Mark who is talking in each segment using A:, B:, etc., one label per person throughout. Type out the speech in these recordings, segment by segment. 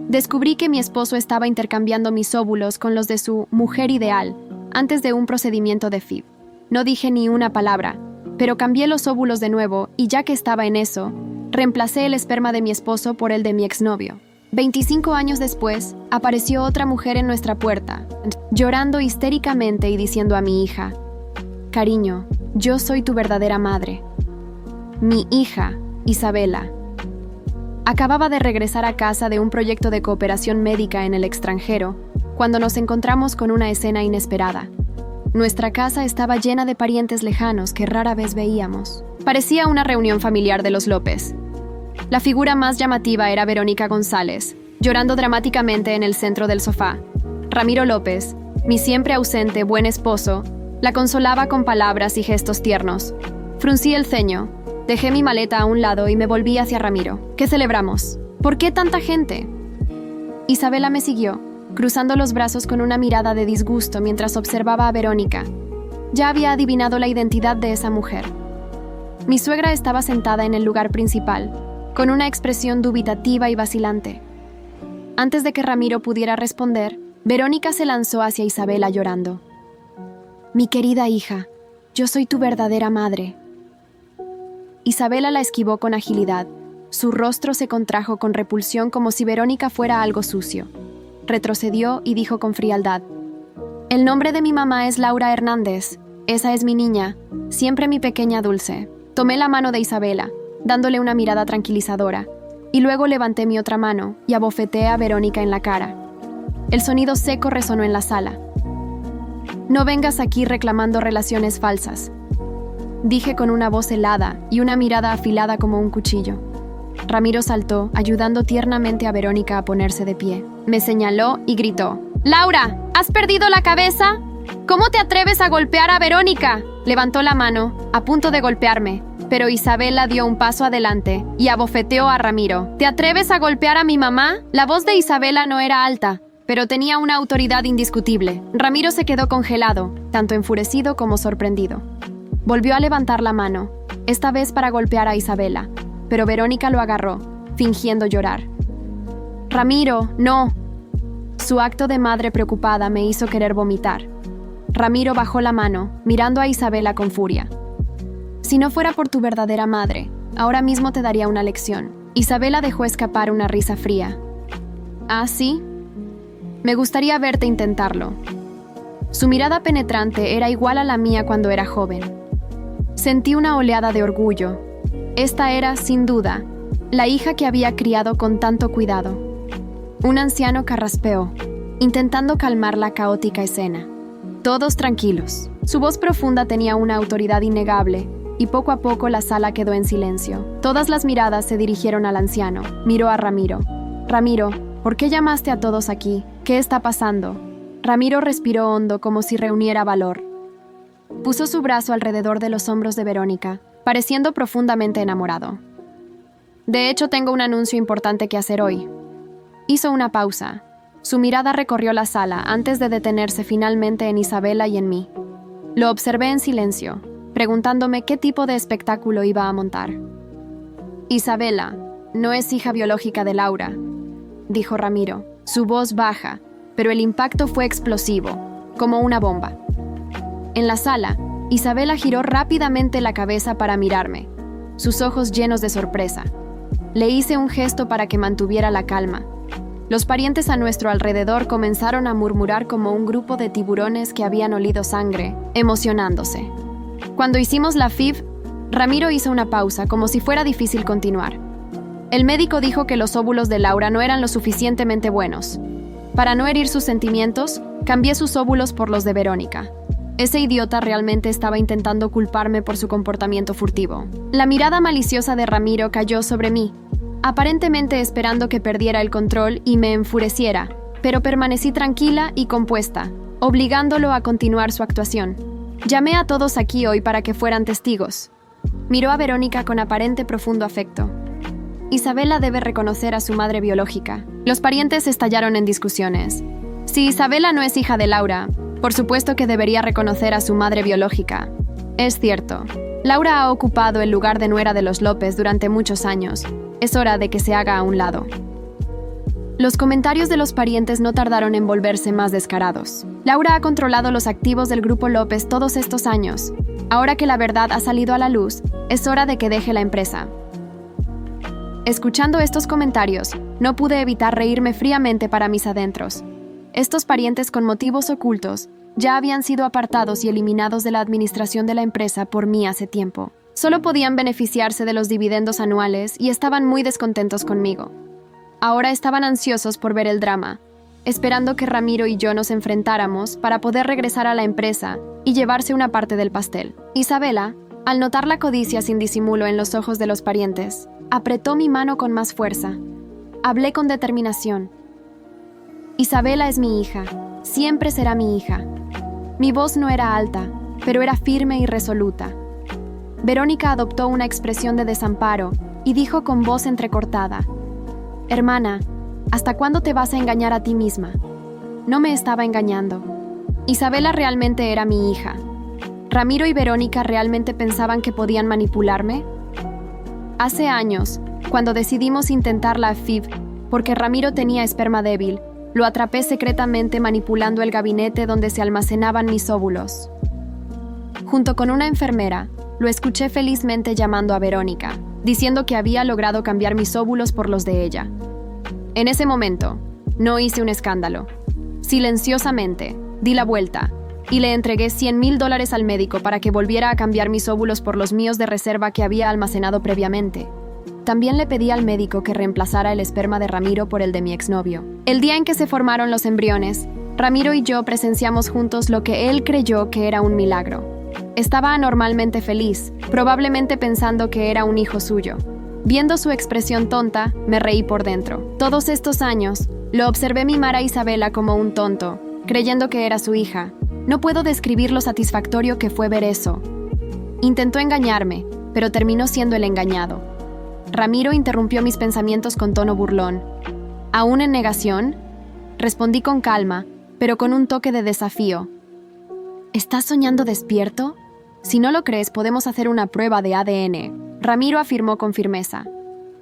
A: Descubrí que mi esposo estaba intercambiando mis óvulos con los de su mujer ideal antes de un procedimiento de FIV. No dije ni una palabra, pero cambié los óvulos de nuevo y ya que estaba en eso, reemplacé el esperma de mi esposo por el de mi exnovio. 25 años después, apareció otra mujer en nuestra puerta, llorando histéricamente y diciendo a mi hija: «Cariño, yo soy tu verdadera madre». Mi hija, Isabela, acababa de regresar a casa de un proyecto de cooperación médica en el extranjero, cuando nos encontramos con una escena inesperada. Nuestra casa estaba llena de parientes lejanos que rara vez veíamos. Parecía una reunión familiar de los López. La figura más llamativa era Verónica González, llorando dramáticamente en el centro del sofá. Ramiro López, mi siempre ausente buen esposo, la consolaba con palabras y gestos tiernos. Fruncí el ceño, dejé mi maleta a un lado y me volví hacia Ramiro. ¿Qué celebramos? ¿Por qué tanta gente? Isabela me siguió, cruzando los brazos con una mirada de disgusto mientras observaba a Verónica. Ya había adivinado la identidad de esa mujer. Mi suegra estaba sentada en el lugar principal, con una expresión dubitativa y vacilante. Antes de que Ramiro pudiera responder, Verónica se lanzó hacia Isabela llorando. «Mi querida hija, yo soy tu verdadera madre». Isabela la esquivó con agilidad. Su rostro se contrajo con repulsión como si Verónica fuera algo sucio. Retrocedió y dijo con frialdad: «El nombre de mi mamá es Laura Hernández. Esa es mi niña, siempre mi pequeña dulce». Tomé la mano de Isabela, dándole una mirada tranquilizadora, y luego levanté mi otra mano y abofeteé a Verónica en la cara. El sonido seco resonó en la sala. «No vengas aquí reclamando relaciones falsas», dije con una voz helada y una mirada afilada como un cuchillo. Ramiro saltó, ayudando tiernamente a Verónica a ponerse de pie. Me señaló y gritó: «¡Laura! ¿Has perdido la cabeza? ¿Cómo te atreves a golpear a Verónica?». Levantó la mano, a punto de golpearme, pero Isabela dio un paso adelante y abofeteó a Ramiro. «¿Te atreves a golpear a mi mamá?». La voz de Isabela no era alta, pero tenía una autoridad indiscutible. Ramiro se quedó congelado, tanto enfurecido como sorprendido. Volvió a levantar la mano, esta vez para golpear a Isabela, pero Verónica lo agarró, fingiendo llorar. «Ramiro, no». Su acto de madre preocupada me hizo querer vomitar. Ramiro bajó la mano, mirando a Isabela con furia. «Si no fuera por tu verdadera madre, ahora mismo te daría una lección». Isabela dejó escapar una risa fría. «¿Ah, sí? Me gustaría verte intentarlo». Su mirada penetrante era igual a la mía cuando era joven. Sentí una oleada de orgullo. Esta era, sin duda, la hija que había criado con tanto cuidado. Un anciano carraspeó, intentando calmar la caótica escena. Todos tranquilos. Su voz profunda tenía una autoridad innegable, y poco a poco la sala quedó en silencio. Todas las miradas se dirigieron al anciano. Miró a Ramiro. «Ramiro, ¿por qué llamaste a todos aquí? ¿Qué está pasando?». Ramiro respiró hondo como si reuniera valor. Puso su brazo alrededor de los hombros de Verónica, pareciendo profundamente enamorado. «De hecho, tengo un anuncio importante que hacer hoy». Hizo una pausa. Su mirada recorrió la sala antes de detenerse finalmente en Isabela y en mí. Lo observé en silencio, preguntándome qué tipo de espectáculo iba a montar. «Isabela no es hija biológica de Laura», dijo Ramiro, su voz baja, pero el impacto fue explosivo, como una bomba. En la sala, Isabela giró rápidamente la cabeza para mirarme, sus ojos llenos de sorpresa. Le hice un gesto para que mantuviera la calma. Los parientes a nuestro alrededor comenzaron a murmurar como un grupo de tiburones que habían olido sangre, emocionándose. Cuando hicimos la FIV, Ramiro hizo una pausa, como si fuera difícil continuar. El médico dijo que los óvulos de Laura no eran lo suficientemente buenos. Para no herir sus sentimientos, cambié sus óvulos por los de Verónica. Ese idiota realmente estaba intentando culparme por su comportamiento furtivo. La mirada maliciosa de Ramiro cayó sobre mí, aparentemente esperando que perdiera el control y me enfureciera, pero permanecí tranquila y compuesta, obligándolo a continuar su actuación. Llamé a todos aquí hoy para que fueran testigos. Miró a Verónica con aparente profundo afecto. Isabela debe reconocer a su madre biológica. Los parientes estallaron en discusiones. Si Isabela no es hija de Laura, por supuesto que debería reconocer a su madre biológica. Es cierto, Laura ha ocupado el lugar de nuera de los López durante muchos años. Es hora de que se haga a un lado. Los comentarios de los parientes no tardaron en volverse más descarados. Laura ha controlado los activos del Grupo López todos estos años. Ahora que la verdad ha salido a la luz, es hora de que deje la empresa. Escuchando estos comentarios, no pude evitar reírme fríamente para mis adentros. Estos parientes con motivos ocultos ya habían sido apartados y eliminados de la administración de la empresa por mí hace tiempo. Solo podían beneficiarse de los dividendos anuales y estaban muy descontentos conmigo. Ahora estaban ansiosos por ver el drama, esperando que Ramiro y yo nos enfrentáramos para poder regresar a la empresa y llevarse una parte del pastel. Isabela, al notar la codicia sin disimulo en los ojos de los parientes, apretó mi mano con más fuerza. Hablé con determinación. Isabela es mi hija, siempre será mi hija. Mi voz no era alta, pero era firme y resoluta. Verónica adoptó una expresión de desamparo y dijo con voz entrecortada: «Hermana, ¿hasta cuándo te vas a engañar a ti misma?» No me estaba engañando. Isabela realmente era mi hija. ¿Ramiro y Verónica realmente pensaban que podían manipularme? Hace años, cuando decidimos intentar la FIV, porque Ramiro tenía esperma débil, lo atrapé secretamente manipulando el gabinete donde se almacenaban mis óvulos. Junto con una enfermera, lo escuché felizmente llamando a Verónica, diciendo que había logrado cambiar mis óvulos por los de ella. En ese momento, no hice un escándalo. Silenciosamente, di la vuelta y le entregué $100,000 al médico para que volviera a cambiar mis óvulos por los míos de reserva que había almacenado previamente. También le pedí al médico que reemplazara el esperma de Ramiro por el de mi exnovio. El día en que se formaron los embriones, Ramiro y yo presenciamos juntos lo que él creyó que era un milagro. Estaba anormalmente feliz, probablemente pensando que era un hijo suyo. Viendo su expresión tonta, me reí por dentro. Todos estos años, lo observé mimar a Isabela como un tonto, creyendo que era su hija. No puedo describir lo satisfactorio que fue ver eso. Intentó engañarme, pero terminó siendo el engañado. Ramiro interrumpió mis pensamientos con tono burlón. ¿Aún en negación? Respondí con calma, pero con un toque de desafío. ¿Estás soñando despierto? Si no lo crees, podemos hacer una prueba de ADN. Ramiro afirmó con firmeza.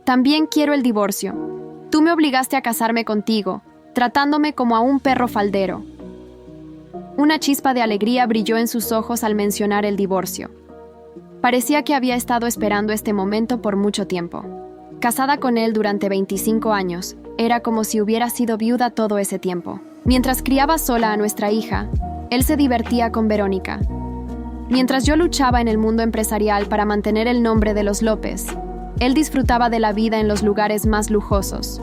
A: También quiero el divorcio. Tú me obligaste a casarme contigo, tratándome como a un perro faldero. Una chispa de alegría brilló en sus ojos al mencionar el divorcio. Parecía que había estado esperando este momento por mucho tiempo. Casada con él durante 25 años, era como si hubiera sido viuda todo ese tiempo. Mientras criaba sola a nuestra hija, él se divertía con Verónica. Mientras yo luchaba en el mundo empresarial para mantener el nombre de los López, él disfrutaba de la vida en los lugares más lujosos.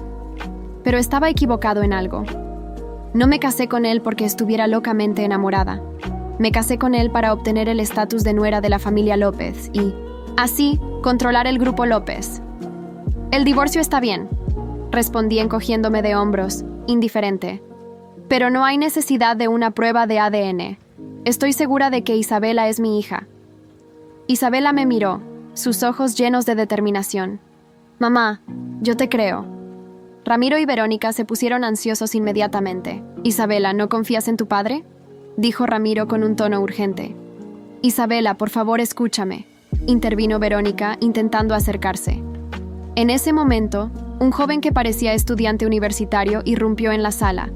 A: Pero estaba equivocado en algo. No me casé con él porque estuviera locamente enamorada. Me casé con él para obtener el estatus de nuera de la familia López y, así, controlar el Grupo López. El divorcio está bien, respondí encogiéndome de hombros, indiferente. Pero no hay necesidad de una prueba de ADN. Estoy segura de que Isabela es mi hija. Isabela me miró, sus ojos llenos de determinación. Mamá, yo te creo. Ramiro y Verónica se pusieron ansiosos inmediatamente. Isabela, ¿no confías en tu padre?, dijo Ramiro con un tono urgente. Isabela, por favor, escúchame, intervino Verónica, intentando acercarse. En ese momento, un joven que parecía estudiante universitario irrumpió en la sala.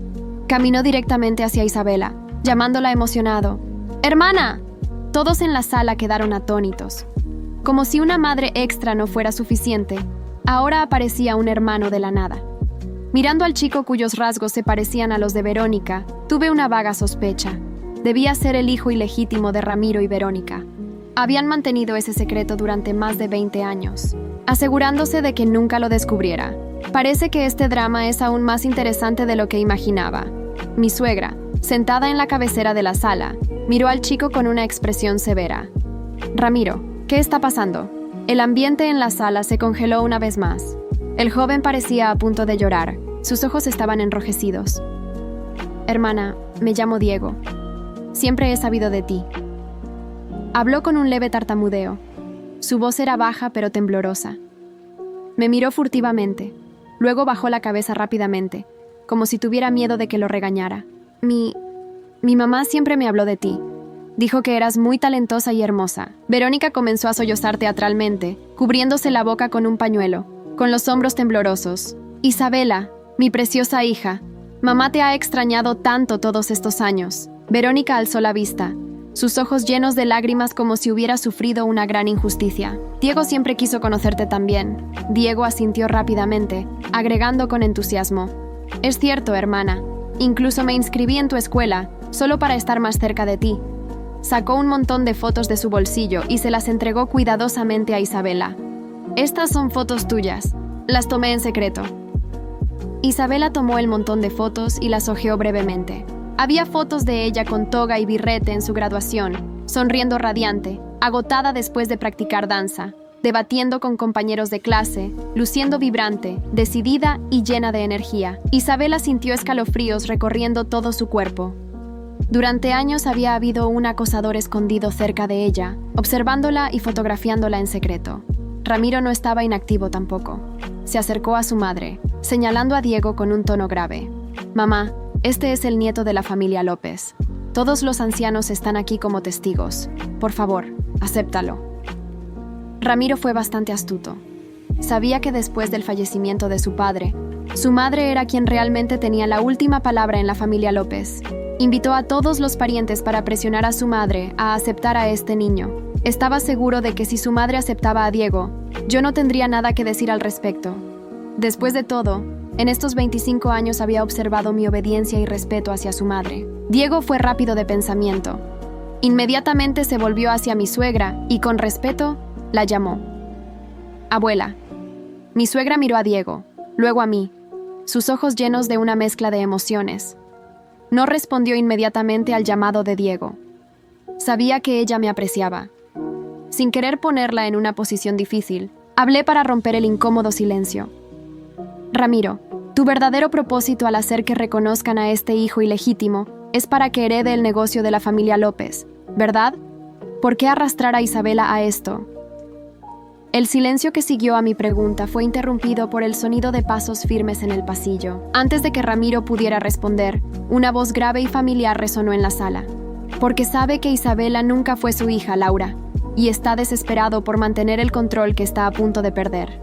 A: Caminó directamente hacia Isabela, llamándola emocionado. ¡Hermana! Todos en la sala quedaron atónitos. Como si una madre extra no fuera suficiente, ahora aparecía un hermano de la nada. Mirando al chico cuyos rasgos se parecían a los de Verónica, tuve una vaga sospecha. Debía ser el hijo ilegítimo de Ramiro y Verónica. Habían mantenido ese secreto durante más de 20 años, asegurándose de que nunca lo descubriera. Parece que este drama es aún más interesante de lo que imaginaba. Mi suegra, sentada en la cabecera de la sala, miró al chico con una expresión severa. Ramiro, ¿qué está pasando? El ambiente en la sala se congeló una vez más. El joven parecía a punto de llorar. Sus ojos estaban enrojecidos. Hermana, me llamo Diego. Siempre he sabido de ti. Habló con un leve tartamudeo. Su voz era baja pero temblorosa. Me miró furtivamente. Luego bajó la cabeza rápidamente, como si tuviera miedo de que lo regañara. Mi mamá siempre me habló de ti. Dijo que eras muy talentosa y hermosa. Verónica comenzó a sollozar teatralmente, cubriéndose la boca con un pañuelo, con los hombros temblorosos. Isabela, Mi preciosa hija, mamá te ha extrañado tanto todos estos años. Verónica alzó la vista, sus ojos llenos de lágrimas como si hubiera sufrido una gran injusticia. Diego siempre quiso conocerte también. Diego asintió rápidamente, agregando con entusiasmo. Es cierto, hermana. Incluso me inscribí en tu escuela, solo para estar más cerca de ti. Sacó un montón de fotos de su bolsillo y se las entregó cuidadosamente a Isabela. Estas son fotos tuyas. Las tomé en secreto. Isabela tomó el montón de fotos y las hojeó brevemente. Había fotos de ella con toga y birrete en su graduación, sonriendo radiante, agotada después de practicar danza, debatiendo con compañeros de clase, luciendo vibrante, decidida y llena de energía. Isabela sintió escalofríos recorriendo todo su cuerpo. Durante años había habido un acosador escondido cerca de ella, observándola y fotografiándola en secreto. Ramiro no estaba inactivo tampoco. Se acercó a su madre, señalando a Diego con un tono grave. «Mamá, este es el nieto de la familia López. Todos los ancianos están aquí como testigos. Por favor, acéptalo». Ramiro fue bastante astuto. Sabía que después del fallecimiento de su padre, su madre era quien realmente tenía la última palabra en la familia López. Invitó a todos los parientes para presionar a su madre a aceptar a este niño. Estaba seguro de que si su madre aceptaba a Diego, yo no tendría nada que decir al respecto. Después de todo, en estos 25 años había observado mi obediencia y respeto hacia su madre. Diego fue rápido de pensamiento. Inmediatamente se volvió hacia mi suegra y, con respeto, la llamó. «Abuela». Mi suegra miró a Diego, luego a mí, sus ojos llenos de una mezcla de emociones. No respondió inmediatamente al llamado de Diego. Sabía que ella me apreciaba. Sin querer ponerla en una posición difícil, hablé para romper el incómodo silencio. «Ramiro, tu verdadero propósito al hacer que reconozcan a este hijo ilegítimo es para que herede el negocio de la familia López, ¿verdad? ¿Por qué arrastrar a Isabela a esto?». El silencio que siguió a mi pregunta fue interrumpido por el sonido de pasos firmes en el pasillo. Antes de que Ramiro pudiera responder, una voz grave y familiar resonó en la sala. «Porque sabe que Isabela nunca fue su hija, Laura, y está desesperado por mantener el control que está a punto de perder».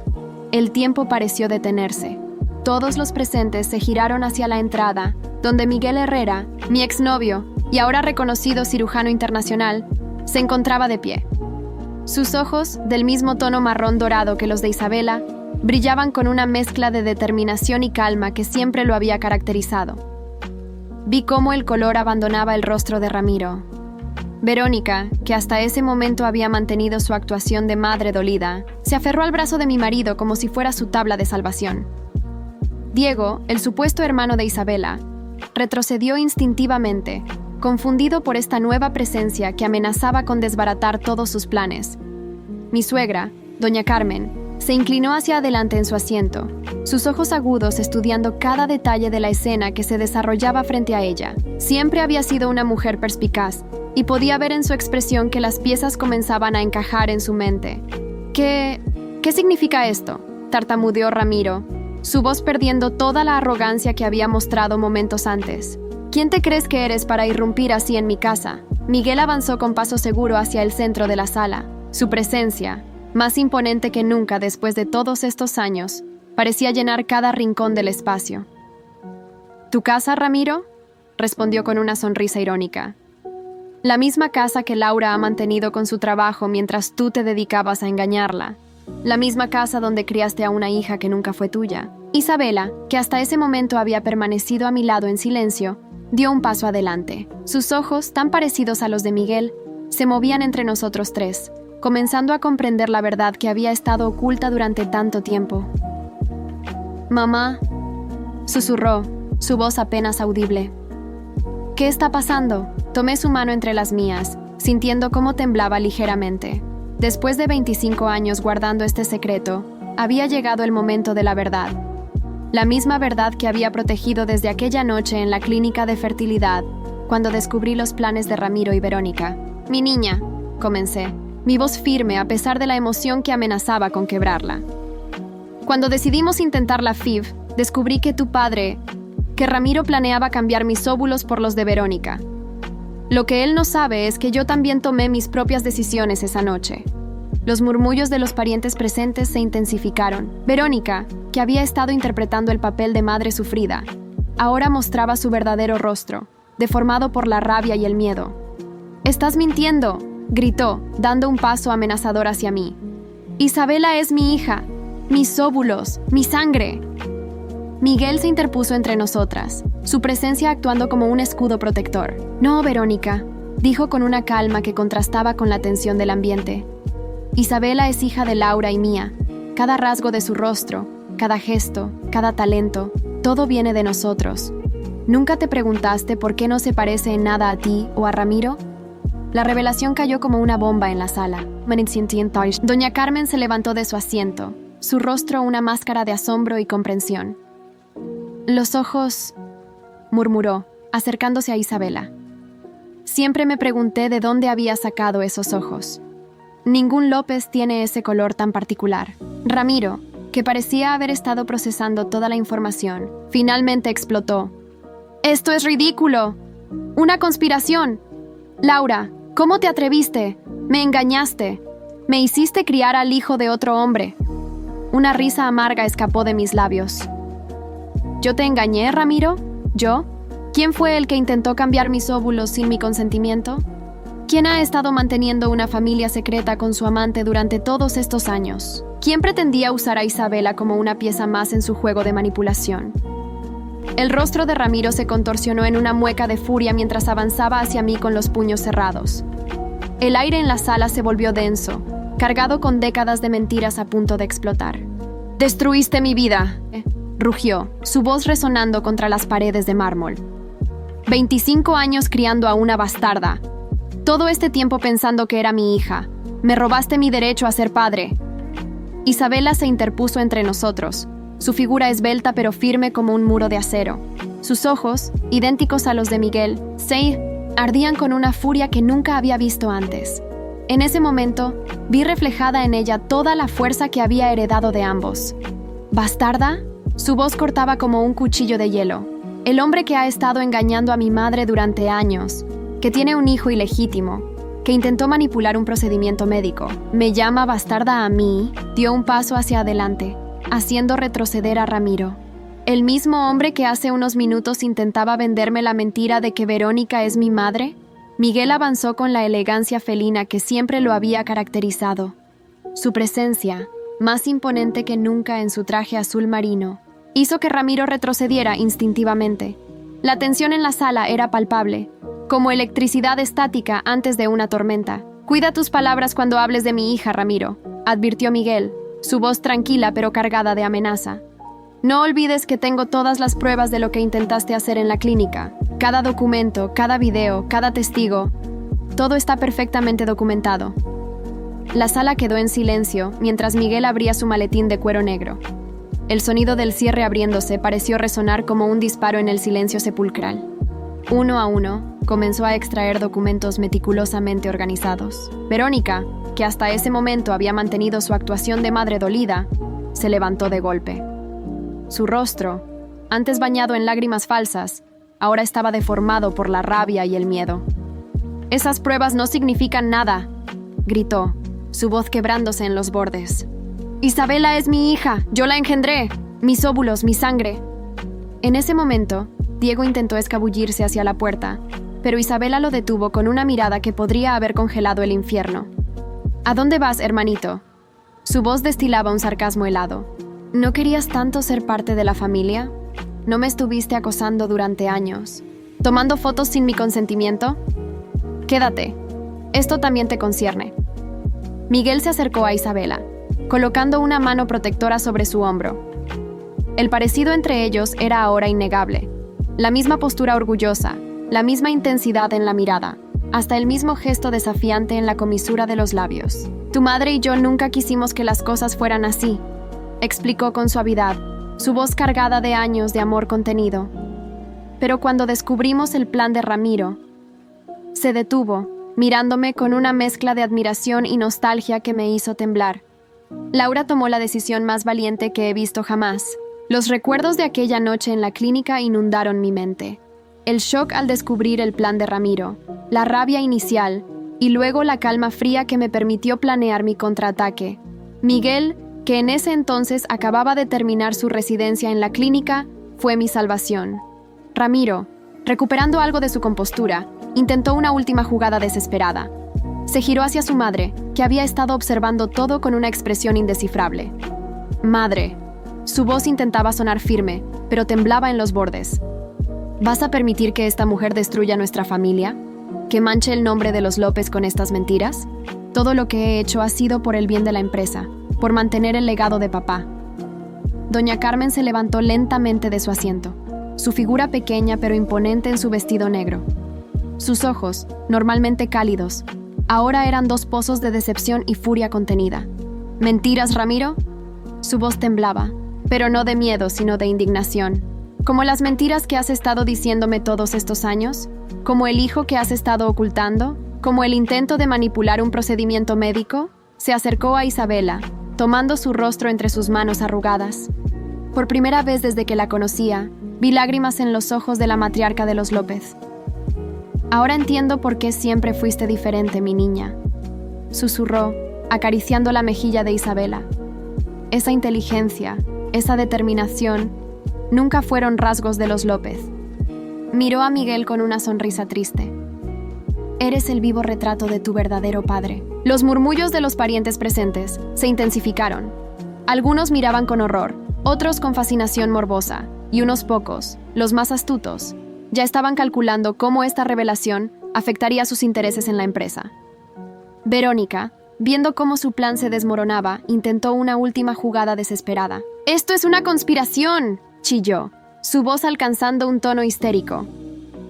A: El tiempo pareció detenerse. Todos los presentes se giraron hacia la entrada, donde Miguel Herrera, mi exnovio y ahora reconocido cirujano internacional, se encontraba de pie. Sus ojos, del mismo tono marrón dorado que los de Isabela, brillaban con una mezcla de determinación y calma que siempre lo había caracterizado. Vi cómo el color abandonaba el rostro de Ramiro. Verónica, que hasta ese momento había mantenido su actuación de madre dolida, se aferró al brazo de mi marido como si fuera su tabla de salvación. Diego, el supuesto hermano de Isabela, retrocedió instintivamente, confundido por esta nueva presencia que amenazaba con desbaratar todos sus planes. Mi suegra, doña Carmen, se inclinó hacia adelante en su asiento, sus ojos agudos estudiando cada detalle de la escena que se desarrollaba frente a ella. Siempre había sido una mujer perspicaz, y podía ver en su expresión que las piezas comenzaban a encajar en su mente. ¿Qué significa esto?», tartamudeó Ramiro, su voz perdiendo toda la arrogancia que había mostrado momentos antes. «¿Quién te crees que eres para irrumpir así en mi casa?». Miguel avanzó con paso seguro hacia el centro de la sala. Su presencia, más imponente que nunca después de todos estos años, parecía llenar cada rincón del espacio. «¿Tu casa, Ramiro?», respondió con una sonrisa irónica. «La misma casa que Laura ha mantenido con su trabajo mientras tú te dedicabas a engañarla. La misma casa donde criaste a una hija que nunca fue tuya». Isabela, que hasta ese momento había permanecido a mi lado en silencio, dio un paso adelante. Sus ojos, tan parecidos a los de Miguel, se movían entre nosotros tres, comenzando a comprender la verdad que había estado oculta durante tanto tiempo. «Mamá», susurró, su voz apenas audible. «¿Qué está pasando?». Tomé su mano entre las mías, sintiendo cómo temblaba ligeramente. Después de 25 años guardando este secreto, había llegado el momento de la verdad. La misma verdad que había protegido desde aquella noche en la clínica de fertilidad, cuando descubrí los planes de Ramiro y Verónica. «Mi niña», comencé, mi voz firme a pesar de la emoción que amenazaba con quebrarla. «Cuando decidimos intentar la FIV, descubrí que que Ramiro planeaba cambiar mis óvulos por los de Verónica. Lo que él no sabe es que yo también tomé mis propias decisiones esa noche». Los murmullos de los parientes presentes se intensificaron. Verónica, que había estado interpretando el papel de madre sufrida, ahora mostraba su verdadero rostro, deformado por la rabia y el miedo. «¡Estás mintiendo!», gritó, dando un paso amenazador hacia mí. «Isabela es mi hija, mis óvulos, mi sangre». Miguel se interpuso entre nosotras, su presencia actuando como un escudo protector. «No, Verónica», dijo con una calma que contrastaba con la tensión del ambiente. «Isabela es hija de Laura y mía. Cada rasgo de su rostro, cada gesto, cada talento, todo viene de nosotros. ¿Nunca te preguntaste por qué no se parece en nada a ti o a Ramiro?». La revelación cayó como una bomba en la sala. Doña Carmen se levantó de su asiento, su rostro una máscara de asombro y comprensión. «Los ojos», murmuró, acercándose a Isabela. «Siempre me pregunté de dónde había sacado esos ojos. Ningún López tiene ese color tan particular». Ramiro, que parecía haber estado procesando toda la información, finalmente explotó. «¡Esto es ridículo! ¡Una conspiración! Laura, ¿cómo te atreviste? Me engañaste. Me hiciste criar al hijo de otro hombre». Una risa amarga escapó de mis labios. «¿Yo te engañé, Ramiro? ¿Yo? ¿Quién fue el que intentó cambiar mis óvulos sin mi consentimiento? ¿Quién ha estado manteniendo una familia secreta con su amante durante todos estos años? ¿Quién pretendía usar a Isabela como una pieza más en su juego de manipulación?». El rostro de Ramiro se contorsionó en una mueca de furia mientras avanzaba hacia mí con los puños cerrados. El aire en la sala se volvió denso, cargado con décadas de mentiras a punto de explotar. «¡Destruiste mi vida!», rugió, su voz resonando contra las paredes de mármol. 25 años criando a una bastarda. Todo este tiempo pensando que era mi hija. Me robaste mi derecho a ser padre». Isabela se interpuso entre nosotros, su figura esbelta pero firme como un muro de acero. Sus ojos, idénticos a los de Miguel, ardían con una furia que nunca había visto antes. En ese momento, vi reflejada en ella toda la fuerza que había heredado de ambos. «¿Bastarda?». Su voz cortaba como un cuchillo de hielo. «El hombre que ha estado engañando a mi madre durante años, que tiene un hijo ilegítimo, que intentó manipular un procedimiento médico, me llama bastarda a mí», dio un paso hacia adelante, haciendo retroceder a Ramiro. «¿El mismo hombre que hace unos minutos intentaba venderme la mentira de que Verónica es mi madre?». Miguel avanzó con la elegancia felina que siempre lo había caracterizado. Su presencia, más imponente que nunca en su traje azul marino, hizo que Ramiro retrocediera instintivamente. La tensión en la sala era palpable, como electricidad estática antes de una tormenta. «Cuida tus palabras cuando hables de mi hija, Ramiro», advirtió Miguel, su voz tranquila pero cargada de amenaza. «No olvides que tengo todas las pruebas de lo que intentaste hacer en la clínica. Cada documento, cada video, cada testigo. Todo está perfectamente documentado». La sala quedó en silencio mientras Miguel abría su maletín de cuero negro. El sonido del cierre abriéndose pareció resonar como un disparo en el silencio sepulcral. Uno a uno, comenzó a extraer documentos meticulosamente organizados. Verónica, que hasta ese momento había mantenido su actuación de madre dolida, se levantó de golpe. Su rostro, antes bañado en lágrimas falsas, ahora estaba deformado por la rabia y el miedo. «Esas pruebas no significan nada», gritó, su voz quebrándose en los bordes. «Isabela es mi hija, yo la engendré, mis óvulos, mi sangre». En ese momento, Diego intentó escabullirse hacia la puerta, pero Isabela lo detuvo con una mirada que podría haber congelado el infierno. «¿A dónde vas, hermanito?». Su voz destilaba un sarcasmo helado. «¿No querías tanto ser parte de la familia? ¿No me estuviste acosando durante años? ¿Tomando fotos sin mi consentimiento? Quédate. Esto también te concierne». Miguel se acercó a Isabela, colocando una mano protectora sobre su hombro. El parecido entre ellos era ahora innegable. La misma postura orgullosa, la misma intensidad en la mirada, hasta el mismo gesto desafiante en la comisura de los labios. «Tu madre y yo nunca quisimos que las cosas fueran así», explicó con suavidad, su voz cargada de años de amor contenido. «Pero cuando descubrimos el plan de Ramiro», se detuvo, mirándome con una mezcla de admiración y nostalgia que me hizo temblar. Laura tomó la decisión más valiente que he visto jamás. Los recuerdos de aquella noche en la clínica inundaron mi mente. El shock al descubrir el plan de Ramiro, la rabia inicial y luego la calma fría que me permitió planear mi contraataque. Miguel que en ese entonces acababa de terminar su residencia en la clínica, fue mi salvación. Ramiro, recuperando algo de su compostura, intentó una última jugada desesperada. Se giró hacia su madre, que había estado observando todo con una expresión indescifrable. «Madre». Su voz intentaba sonar firme, pero temblaba en los bordes. ¿Vas a permitir que esta mujer destruya nuestra familia? ¿Que manche el nombre de los López con estas mentiras? Todo lo que he hecho ha sido por el bien de la empresa, por mantener el legado de papá. Doña Carmen se levantó lentamente de su asiento, su figura pequeña pero imponente en su vestido negro. Sus ojos, normalmente cálidos, ahora eran dos pozos de decepción y furia contenida. ¿Mentiras, Ramiro? Su voz temblaba, pero no de miedo, sino de indignación. ¿Como las mentiras que has estado diciéndome todos estos años? ¿Como el hijo que has estado ocultando? ¿Como el intento de manipular un procedimiento médico? Se acercó a Isabela, tomando su rostro entre sus manos arrugadas. Por primera vez desde que la conocía, vi lágrimas en los ojos de la matriarca de los López. «Ahora entiendo por qué siempre fuiste diferente, mi niña», susurró, acariciando la mejilla de Isabela. Esa inteligencia, esa determinación, nunca fueron rasgos de los López. Miró a Miguel con una sonrisa triste. «Eres el vivo retrato de tu verdadero padre». Los murmullos de los parientes presentes se intensificaron. Algunos miraban con horror, otros con fascinación morbosa, y unos pocos, los más astutos, ya estaban calculando cómo esta revelación afectaría sus intereses en la empresa. Verónica, viendo cómo su plan se desmoronaba, intentó una última jugada desesperada. «¡Esto es una conspiración!», chilló, su voz alcanzando un tono histérico.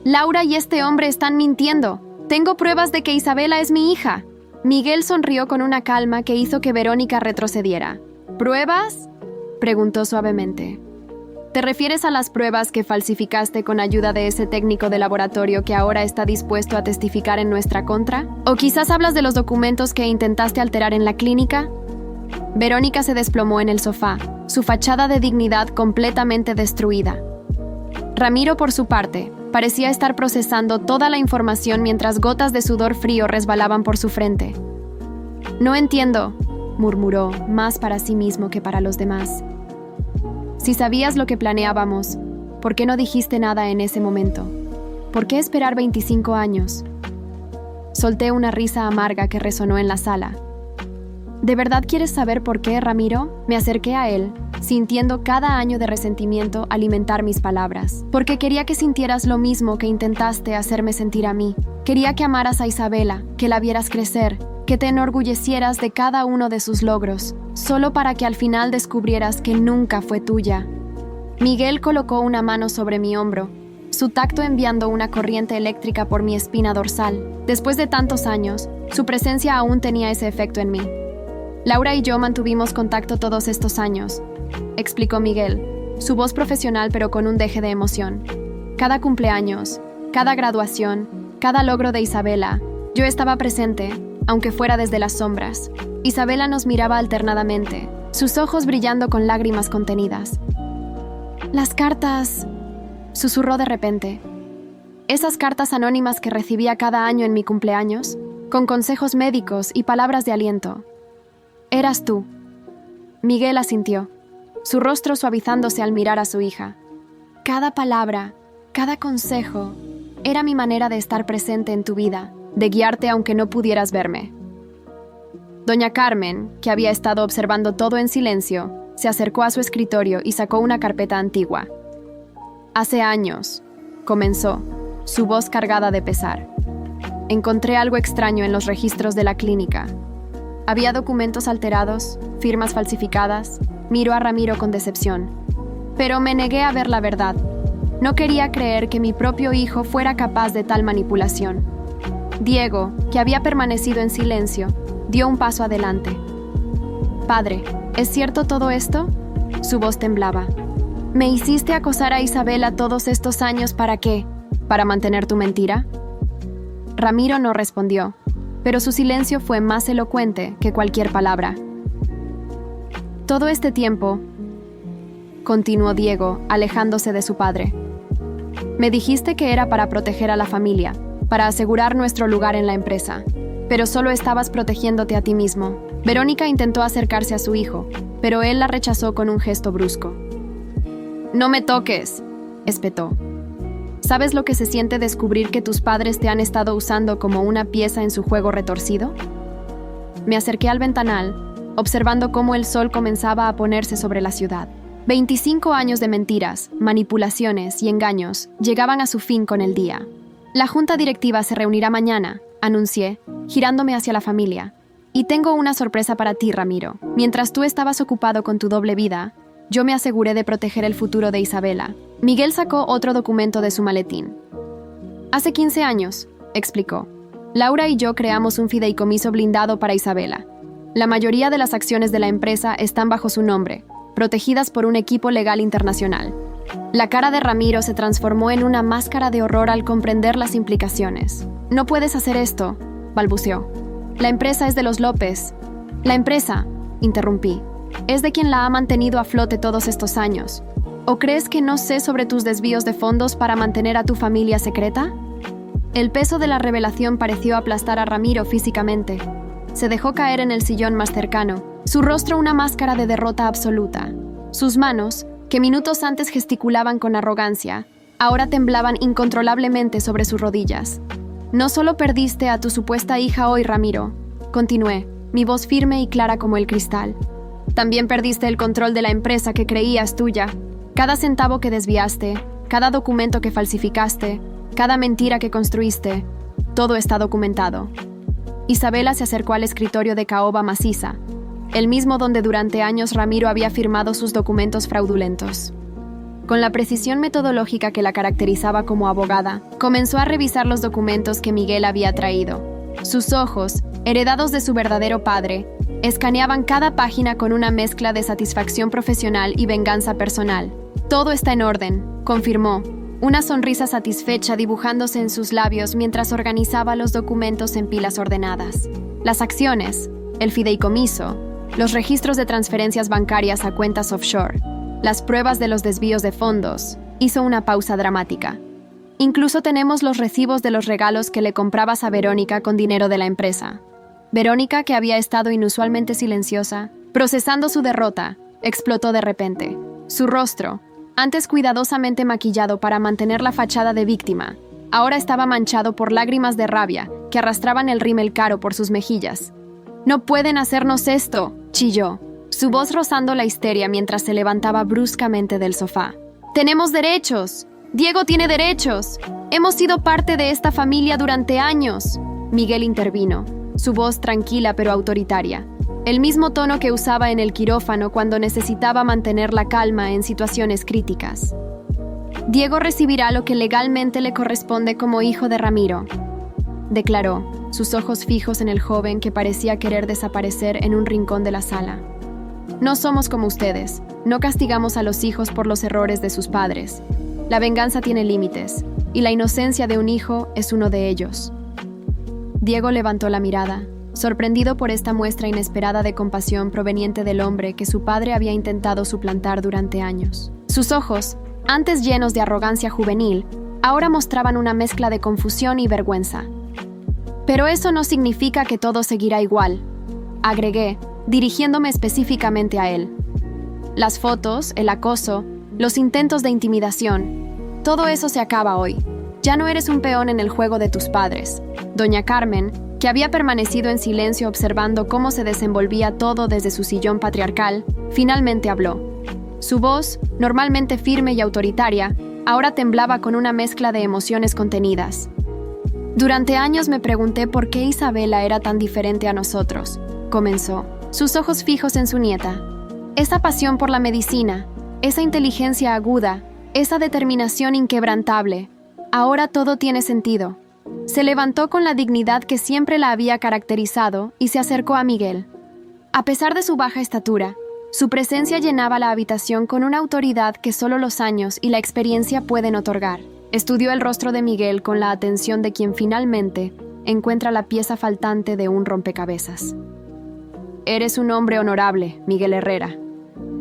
A: «Laura y este hombre están mintiendo. Tengo pruebas de que Isabela es mi hija». Miguel sonrió con una calma que hizo que Verónica retrocediera. «¿Pruebas?», preguntó suavemente. «¿Te refieres a las pruebas que falsificaste con ayuda de ese técnico de laboratorio que ahora está dispuesto a testificar en nuestra contra? ¿O quizás hablas de los documentos que intentaste alterar en la clínica?». Verónica se desplomó en el sofá, su fachada de dignidad completamente destruida. Ramiro, por su parte, parecía estar procesando toda la información mientras gotas de sudor frío resbalaban por su frente. «No entiendo», murmuró, más para sí mismo que para los demás. «Si sabías lo que planeábamos, ¿por qué no dijiste nada en ese momento? ¿Por qué esperar 25 años?» Solté una risa amarga que resonó en la sala. «¿De verdad quieres saber por qué, Ramiro?». Me acerqué a él, sintiendo cada año de resentimiento alimentar mis palabras. «Porque quería que sintieras lo mismo que intentaste hacerme sentir a mí. Quería que amaras a Isabela, que la vieras crecer, que te enorgullecieras de cada uno de sus logros, solo para que al final descubrieras que nunca fue tuya». Miguel colocó una mano sobre mi hombro, su tacto enviando una corriente eléctrica por mi espina dorsal. Después de tantos años, su presencia aún tenía ese efecto en mí. «Laura y yo mantuvimos contacto todos estos años», explicó Miguel, su voz profesional pero con un deje de emoción. «Cada cumpleaños, cada graduación, cada logro de Isabela, yo estaba presente, aunque fuera desde las sombras. Isabela nos miraba alternadamente, sus ojos brillando con lágrimas contenidas. «Las cartas», susurró de repente. «Esas cartas anónimas que recibía cada año en mi cumpleaños, con consejos médicos y palabras de aliento. Eras tú». Miguel asintió, su rostro suavizándose al mirar a su hija. «Cada palabra, cada consejo, era mi manera de estar presente en tu vida, de guiarte aunque no pudieras verme». Doña Carmen, que había estado observando todo en silencio, se acercó a su escritorio y sacó una carpeta antigua. «Hace años», comenzó, su voz cargada de pesar. «Encontré algo extraño en los registros de la clínica. Había documentos alterados, firmas falsificadas». Miró a Ramiro con decepción. «Pero me negué a ver la verdad. No quería creer que mi propio hijo fuera capaz de tal manipulación». Diego, que había permanecido en silencio, dio un paso adelante. «Padre, ¿es cierto todo esto?». Su voz temblaba. «¿Me hiciste acosar a Isabela todos estos años para qué? ¿Para mantener tu mentira?». Ramiro no respondió, pero su silencio fue más elocuente que cualquier palabra. «Todo este tiempo», continuó Diego, alejándose de su padre, «me dijiste que era para proteger a la familia, para asegurar nuestro lugar en la empresa, pero solo estabas protegiéndote a ti mismo». Verónica intentó acercarse a su hijo, pero él la rechazó con un gesto brusco. «No me toques», espetó. ¿Sabes lo que se siente descubrir que tus padres te han estado usando como una pieza en su juego retorcido? Me acerqué al ventanal, observando cómo el sol comenzaba a ponerse sobre la ciudad. 25 años de mentiras, manipulaciones y engaños llegaban a su fin con el día. La junta directiva se reunirá mañana, anuncié, girándome hacia la familia. Y tengo una sorpresa para ti, Ramiro. Mientras tú estabas ocupado con tu doble vida, yo me aseguré de proteger el futuro de Isabela. Miguel sacó otro documento de su maletín. Hace 15 años, explicó, Laura y yo creamos un fideicomiso blindado para Isabela. La mayoría de las acciones de la empresa están bajo su nombre, protegidas por un equipo legal internacional. La cara de Ramiro se transformó en una máscara de horror al comprender las implicaciones. «No puedes hacer esto», balbuceó. «La empresa es de los López». «La empresa», interrumpí, «es de quien la ha mantenido a flote todos estos años. ¿O crees que no sé sobre tus desvíos de fondos para mantener a tu familia secreta?» El peso de la revelación pareció aplastar a Ramiro físicamente. Se dejó caer en el sillón más cercano, su rostro una máscara de derrota absoluta. Sus manos, que minutos antes gesticulaban con arrogancia, ahora temblaban incontrolablemente sobre sus rodillas. «No solo perdiste a tu supuesta hija hoy, Ramiro», continué, mi voz firme y clara como el cristal. «También perdiste el control de la empresa que creías tuya. Cada centavo que desviaste, cada documento que falsificaste, cada mentira que construiste, todo está documentado». Isabela se acercó al escritorio de caoba maciza, el mismo donde durante años Ramiro había firmado sus documentos fraudulentos. Con la precisión metodológica que la caracterizaba como abogada, comenzó a revisar los documentos que Miguel había traído. Sus ojos, heredados de su verdadero padre, escaneaban cada página con una mezcla de satisfacción profesional y venganza personal. «Todo está en orden», confirmó, una sonrisa satisfecha dibujándose en sus labios mientras organizaba los documentos en pilas ordenadas. Las acciones, el fideicomiso, los registros de transferencias bancarias a cuentas offshore, las pruebas de los desvíos de fondos. Hizo una pausa dramática. «Incluso tenemos los recibos de los regalos que le comprabas a Verónica con dinero de la empresa». Verónica, que había estado inusualmente silenciosa, procesando su derrota, explotó de repente. Su rostro, antes cuidadosamente maquillado para mantener la fachada de víctima, ahora estaba manchado por lágrimas de rabia que arrastraban el rímel caro por sus mejillas. «No pueden hacernos esto», chilló, su voz rozando la histeria mientras se levantaba bruscamente del sofá. «Tenemos derechos. Diego tiene derechos. Hemos sido parte de esta familia durante años». Miguel intervino, su voz tranquila pero autoritaria, el mismo tono que usaba en el quirófano cuando necesitaba mantener la calma en situaciones críticas. «Diego recibirá lo que legalmente le corresponde como hijo de Ramiro», declaró, sus ojos fijos en el joven que parecía querer desaparecer en un rincón de la sala. «No somos como ustedes, no castigamos a los hijos por los errores de sus padres. La venganza tiene límites, y la inocencia de un hijo es uno de ellos». Diego levantó la mirada, sorprendido por esta muestra inesperada de compasión proveniente del hombre que su padre había intentado suplantar durante años. Sus ojos, antes llenos de arrogancia juvenil, ahora mostraban una mezcla de confusión y vergüenza. «Pero eso no significa que todo seguirá igual», agregué, dirigiéndome específicamente a él. «Las fotos, el acoso, los intentos de intimidación, todo eso se acaba hoy. Ya no eres un peón en el juego de tus padres». Doña Carmen, que había permanecido en silencio observando cómo se desenvolvía todo desde su sillón patriarcal, finalmente habló. Su voz, normalmente firme y autoritaria, ahora temblaba con una mezcla de emociones contenidas. «Durante años me pregunté por qué Isabela era tan diferente a nosotros», comenzó, sus ojos fijos en su nieta. «Esa pasión por la medicina, esa inteligencia aguda, esa determinación inquebrantable. Ahora todo tiene sentido». Se levantó con la dignidad que siempre la había caracterizado y se acercó a Miguel. A pesar de su baja estatura, su presencia llenaba la habitación con una autoridad que solo los años y la experiencia pueden otorgar. Estudió el rostro de Miguel con la atención de quien finalmente encuentra la pieza faltante de un rompecabezas. «Eres un hombre honorable, Miguel Herrera»,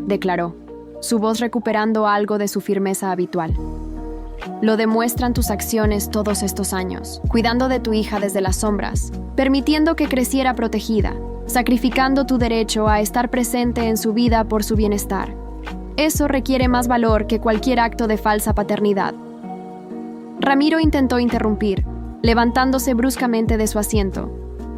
A: declaró, su voz recuperando algo de su firmeza habitual. «Lo demuestran tus acciones todos estos años, cuidando de tu hija desde las sombras, permitiendo que creciera protegida, sacrificando tu derecho a estar presente en su vida por su bienestar. Eso requiere más valor que cualquier acto de falsa paternidad. Ramiro intentó interrumpir, levantándose bruscamente de su asiento,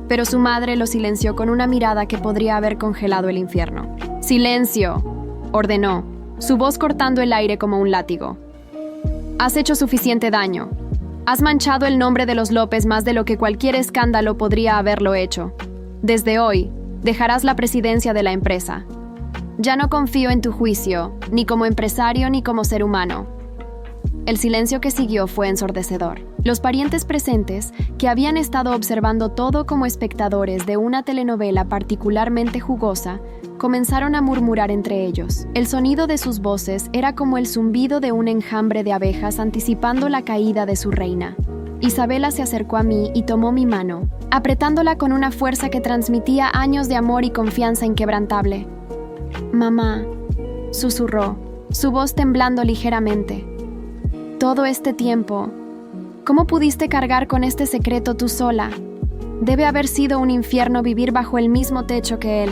A: pero su madre lo silenció con una mirada que podría haber congelado el infierno. ¡Silencio!, ordenó, su voz cortando el aire como un látigo. Has hecho suficiente daño. Has manchado el nombre de los López más de lo que cualquier escándalo podría haberlo hecho. Desde hoy, dejarás la presidencia de la empresa. Ya no confío en tu juicio, ni como empresario ni como ser humano. El silencio que siguió fue ensordecedor. Los parientes presentes, que habían estado observando todo como espectadores de una telenovela particularmente jugosa, comenzaron a murmurar entre ellos. El sonido de sus voces era como el zumbido de un enjambre de abejas anticipando la caída de su reina. Isabela se acercó a mí y tomó mi mano, apretándola con una fuerza que transmitía años de amor y confianza inquebrantable. «Mamá», susurró, su voz temblando ligeramente. «Todo este tiempo, ¿cómo pudiste cargar con este secreto tú sola? Debe haber sido un infierno vivir bajo el mismo techo que él,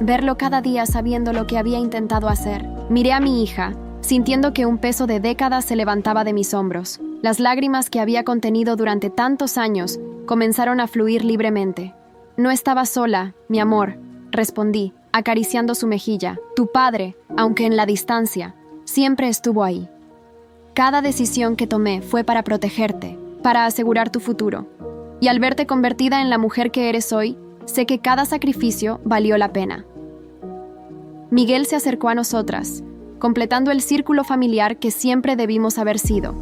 A: verlo cada día sabiendo lo que había intentado hacer». Miré a mi hija, sintiendo que un peso de décadas se levantaba de mis hombros. Las lágrimas que había contenido durante tantos años comenzaron a fluir libremente. «No estaba sola, mi amor», respondí, acariciando su mejilla. «Tu padre, aunque en la distancia, siempre estuvo ahí. Cada decisión que tomé fue para protegerte, para asegurar tu futuro. Y al verte convertida en la mujer que eres hoy, sé que cada sacrificio valió la pena». Miguel se acercó a nosotras, completando el círculo familiar que siempre debimos haber sido.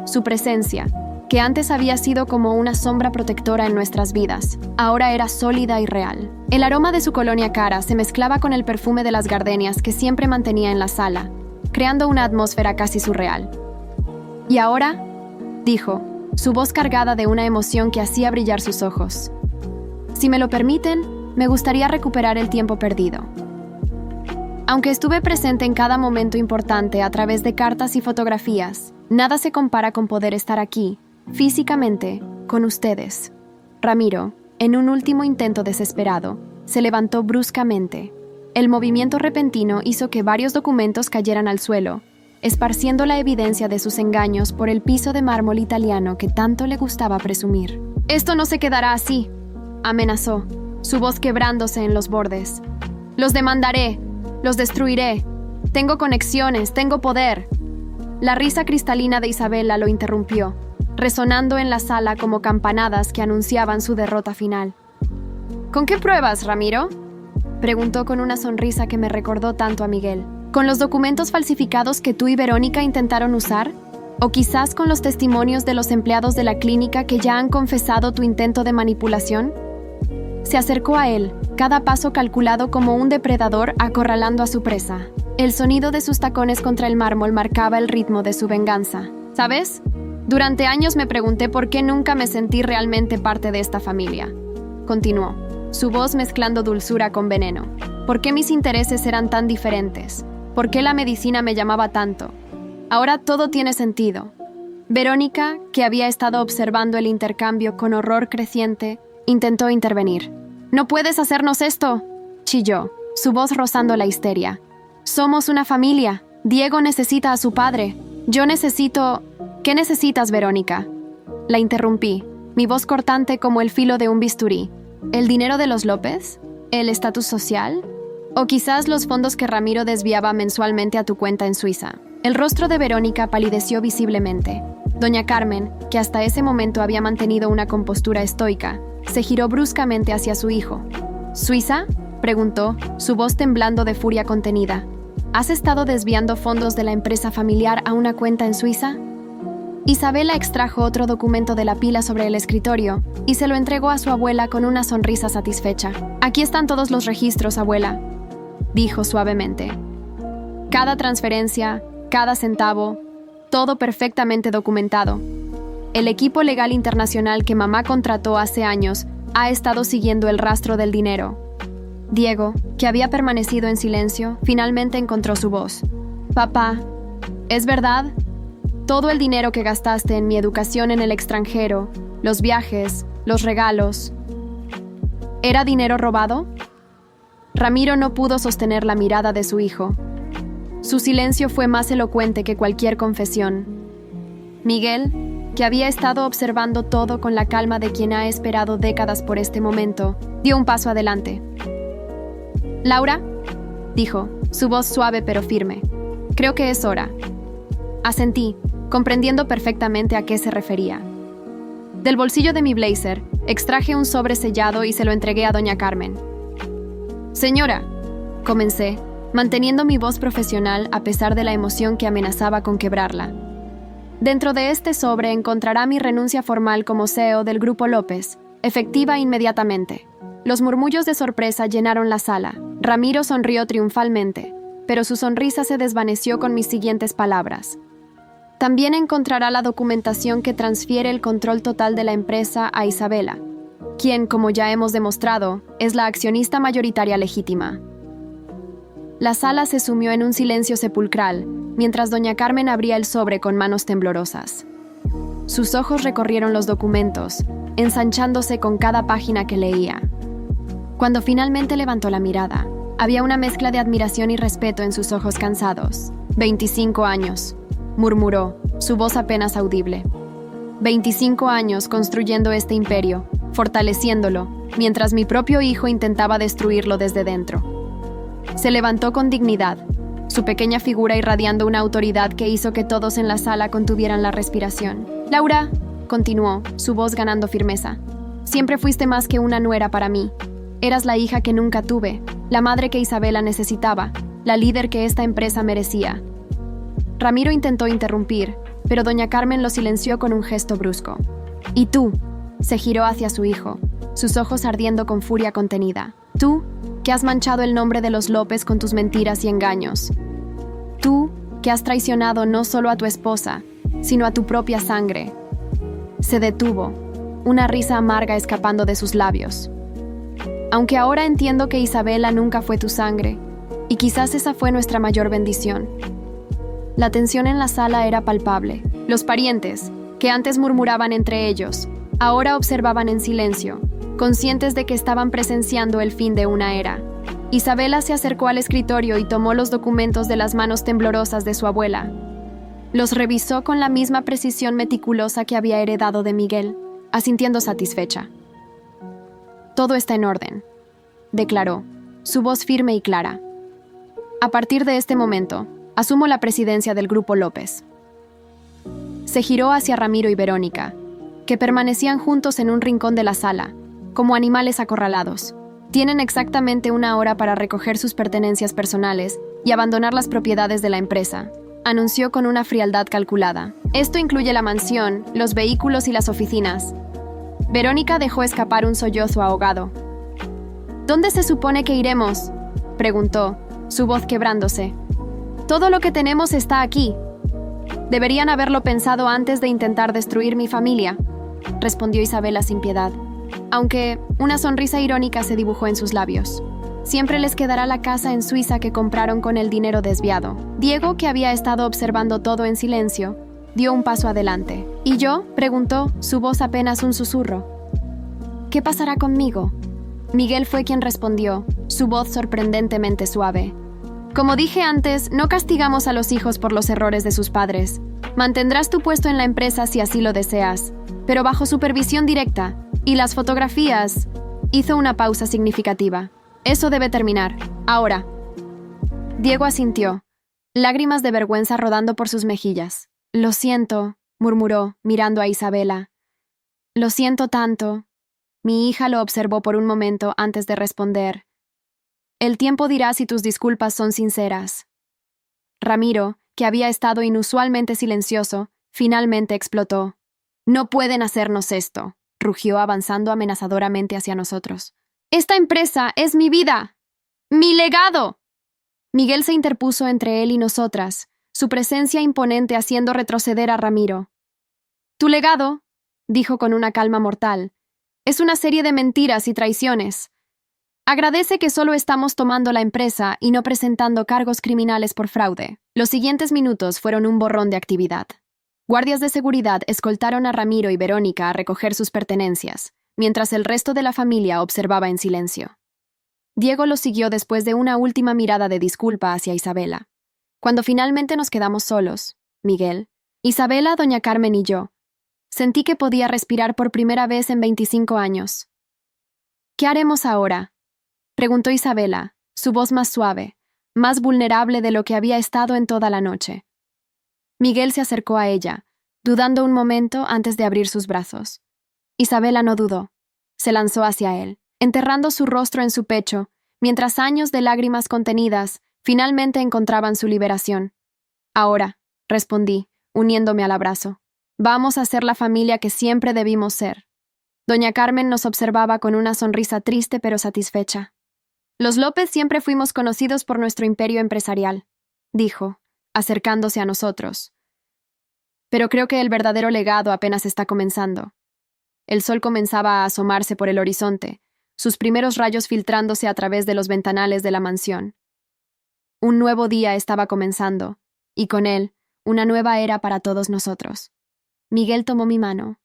A: Su presencia, que antes había sido como una sombra protectora en nuestras vidas, ahora era sólida y real. El aroma de su colonia cara se mezclaba con el perfume de las gardenias que siempre mantenía en la sala, creando una atmósfera casi surreal. «¿Y ahora?», dijo, su voz cargada de una emoción que hacía brillar sus ojos. «Si me lo permiten, me gustaría recuperar el tiempo perdido». Aunque estuve presente en cada momento importante a través de cartas y fotografías, nada se compara con poder estar aquí, físicamente, con ustedes. Ramiro, en un último intento desesperado, se levantó bruscamente. El movimiento repentino hizo que varios documentos cayeran al suelo, esparciendo la evidencia de sus engaños por el piso de mármol italiano que tanto le gustaba presumir. «Esto no se quedará así», amenazó, su voz quebrándose en los bordes. «Los demandaré, los destruiré. Tengo conexiones, tengo poder». La risa cristalina de Isabela lo interrumpió, resonando en la sala como campanadas que anunciaban su derrota final. «¿Con qué pruebas, Ramiro?», preguntó con una sonrisa que me recordó tanto a Miguel. «¿Con los documentos falsificados que tú y Verónica intentaron usar? ¿O quizás con los testimonios de los empleados de la clínica que ya han confesado tu intento de manipulación?». Se acercó a él, cada paso calculado como un depredador acorralando a su presa. El sonido de sus tacones contra el mármol marcaba el ritmo de su venganza. «¿Sabes? Durante años me pregunté por qué nunca me sentí realmente parte de esta familia», continuó, su voz mezclando dulzura con veneno. «¿Por qué mis intereses eran tan diferentes? ¿Por qué la medicina me llamaba tanto? Ahora todo tiene sentido». Verónica, que había estado observando el intercambio con horror creciente, intentó intervenir. «No puedes hacernos esto», chilló, su voz rozando la histeria. «Somos una familia. Diego necesita a su padre. Yo necesito...». «¿Qué necesitas, Verónica?», la interrumpí, mi voz cortante como el filo de un bisturí. ¿El dinero de los López? ¿El estatus social? ¿O quizás los fondos que Ramiro desviaba mensualmente a tu cuenta en Suiza? El rostro de Verónica palideció visiblemente. Doña Carmen, que hasta ese momento había mantenido una compostura estoica, se giró bruscamente hacia su hijo. «¿Suiza?», preguntó, su voz temblando de furia contenida. «¿Has estado desviando fondos de la empresa familiar a una cuenta en Suiza?». Isabela extrajo otro documento de la pila sobre el escritorio y se lo entregó a su abuela con una sonrisa satisfecha. «Aquí están todos los registros, abuela», dijo suavemente. «Cada transferencia, cada centavo, todo perfectamente documentado. El equipo legal internacional que mamá contrató hace años ha estado siguiendo el rastro del dinero». Diego, que había permanecido en silencio, finalmente encontró su voz. «Papá, ¿es verdad? Todo el dinero que gastaste en mi educación en el extranjero, los viajes, los regalos, ¿era dinero robado?». Ramiro no pudo sostener la mirada de su hijo. Su silencio fue más elocuente que cualquier confesión. Miguel, que había estado observando todo con la calma de quien ha esperado décadas por este momento, dio un paso adelante. «Laura», dijo, su voz suave pero firme, «creo que es hora». Asentí, comprendiendo perfectamente a qué se refería. Del bolsillo de mi blazer, extraje un sobre sellado y se lo entregué a doña Carmen. «Señora», comencé, manteniendo mi voz profesional a pesar de la emoción que amenazaba con quebrarla. «Dentro de este sobre encontrará mi renuncia formal como CEO del Grupo López, efectiva inmediatamente». Los murmullos de sorpresa llenaron la sala. Ramiro sonrió triunfalmente, pero su sonrisa se desvaneció con mis siguientes palabras. «También encontrará la documentación que transfiere el control total de la empresa a Isabela, quien, como ya hemos demostrado, es la accionista mayoritaria legítima». La sala se sumió en un silencio sepulcral, mientras doña Carmen abría el sobre con manos temblorosas. Sus ojos recorrieron los documentos, ensanchándose con cada página que leía. Cuando finalmente levantó la mirada, había una mezcla de admiración y respeto en sus ojos cansados. 25 años, murmuró, su voz apenas audible. 25 años construyendo este imperio, fortaleciéndolo, mientras mi propio hijo intentaba destruirlo desde dentro. Se levantó con dignidad, su pequeña figura irradiando una autoridad que hizo que todos en la sala contuvieran la respiración. «Laura», continuó, su voz ganando firmeza, «siempre fuiste más que una nuera para mí. Eras la hija que nunca tuve, la madre que Isabela necesitaba, la líder que esta empresa merecía». Ramiro intentó interrumpir, pero doña Carmen lo silenció con un gesto brusco. «¿Y tú?», se giró hacia su hijo, sus ojos ardiendo con furia contenida. «Tú, que has manchado el nombre de los López con tus mentiras y engaños. Tú, que has traicionado no solo a tu esposa, sino a tu propia sangre». Se detuvo, una risa amarga escapando de sus labios. «Aunque ahora entiendo que Isabela nunca fue tu sangre, y quizás esa fue nuestra mayor bendición». La tensión en la sala era palpable. Los parientes, que antes murmuraban entre ellos, ahora observaban en silencio, conscientes de que estaban presenciando el fin de una era. Isabela se acercó al escritorio y tomó los documentos de las manos temblorosas de su abuela. Los revisó con la misma precisión meticulosa que había heredado de Miguel, asintiendo satisfecha. «Todo está en orden», declaró, su voz firme y clara. «A partir de este momento, asumo la presidencia del Grupo López». Se giró hacia Ramiro y Verónica, que permanecían juntos en un rincón de la sala, como animales acorralados. «Tienen exactamente una hora para recoger sus pertenencias personales y abandonar las propiedades de la empresa», anunció con una frialdad calculada. «Esto incluye la mansión, los vehículos y las oficinas». Verónica dejó escapar un sollozo ahogado. «¿Dónde se supone que iremos?», preguntó, su voz quebrándose. «Todo lo que tenemos está aquí». «Deberían haberlo pensado antes de intentar destruir mi familia», respondió Isabela sin piedad, aunque una sonrisa irónica se dibujó en sus labios. «Siempre les quedará la casa en Suiza que compraron con el dinero desviado». Diego, que había estado observando todo en silencio, dio un paso adelante. «¿Y yo?», preguntó, su voz apenas un susurro. «¿Qué pasará conmigo?». Miguel fue quien respondió, su voz sorprendentemente suave. «Como dije antes, no castigamos a los hijos por los errores de sus padres. Mantendrás tu puesto en la empresa si así lo deseas, pero bajo supervisión directa. Y las fotografías...». Hizo una pausa significativa. «Eso debe terminar. Ahora». Diego asintió, lágrimas de vergüenza rodando por sus mejillas. «Lo siento», murmuró, mirando a Isabela. «Lo siento tanto». Mi hija lo observó por un momento antes de responder. «El tiempo dirá si tus disculpas son sinceras». Ramiro, que había estado inusualmente silencioso, finalmente explotó. «No pueden hacernos esto», rugió avanzando amenazadoramente hacia nosotros. «Esta empresa es mi vida. ¡Mi legado!». Miguel se interpuso entre él y nosotras, su presencia imponente haciendo retroceder a Ramiro. «Tu legado», dijo con una calma mortal, «es una serie de mentiras y traiciones. Agradece que solo estamos tomando la empresa y no presentando cargos criminales por fraude». Los siguientes minutos fueron un borrón de actividad. Guardias de seguridad escoltaron a Ramiro y Verónica a recoger sus pertenencias, mientras el resto de la familia observaba en silencio. Diego lo siguió después de una última mirada de disculpa hacia Isabela. Cuando finalmente nos quedamos solos, Miguel, Isabela, doña Carmen y yo, sentí que podía respirar por primera vez en 25 años. ¿Qué haremos ahora?, preguntó Isabela, su voz más suave, más vulnerable de lo que había estado en toda la noche. Miguel se acercó a ella, dudando un momento antes de abrir sus brazos. Isabela no dudó. Se lanzó hacia él, enterrando su rostro en su pecho, mientras años de lágrimas contenidas finalmente encontraban su liberación. Ahora, respondí, uniéndome al abrazo. Vamos a ser la familia que siempre debimos ser. Doña Carmen nos observaba con una sonrisa triste pero satisfecha. Los López siempre fuimos conocidos por nuestro imperio empresarial, dijo, acercándose a nosotros. Pero creo que el verdadero legado apenas está comenzando. El sol comenzaba a asomarse por el horizonte, sus primeros rayos filtrándose a través de los ventanales de la mansión. Un nuevo día estaba comenzando, y con él, una nueva era para todos nosotros. Miguel tomó mi mano,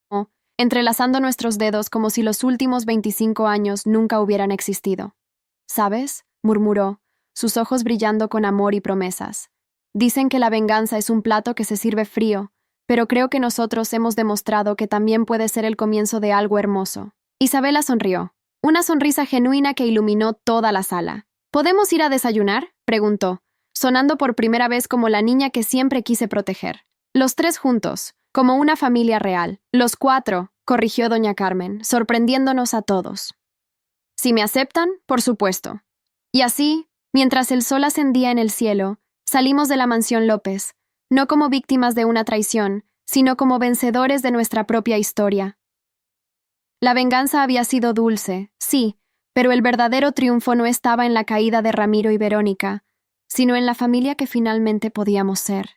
A: entrelazando nuestros dedos como si los últimos 25 años nunca hubieran existido. ¿Sabes?, murmuró, sus ojos brillando con amor y promesas. Dicen que la venganza es un plato que se sirve frío, pero creo que nosotros hemos demostrado que también puede ser el comienzo de algo hermoso. Isabela sonrió, una sonrisa genuina que iluminó toda la sala. ¿Podemos ir a desayunar?, preguntó, sonando por primera vez como la niña que siempre quise proteger. Los tres juntos, como una familia real. Los cuatro, corrigió doña Carmen, sorprendiéndonos a todos. Si me aceptan, por supuesto. Y así, mientras el sol ascendía en el cielo, salimos de la mansión López, no como víctimas de una traición, sino como vencedores de nuestra propia historia. La venganza había sido dulce, sí, pero el verdadero triunfo no estaba en la caída de Ramiro y Verónica, sino en la familia que finalmente podíamos ser.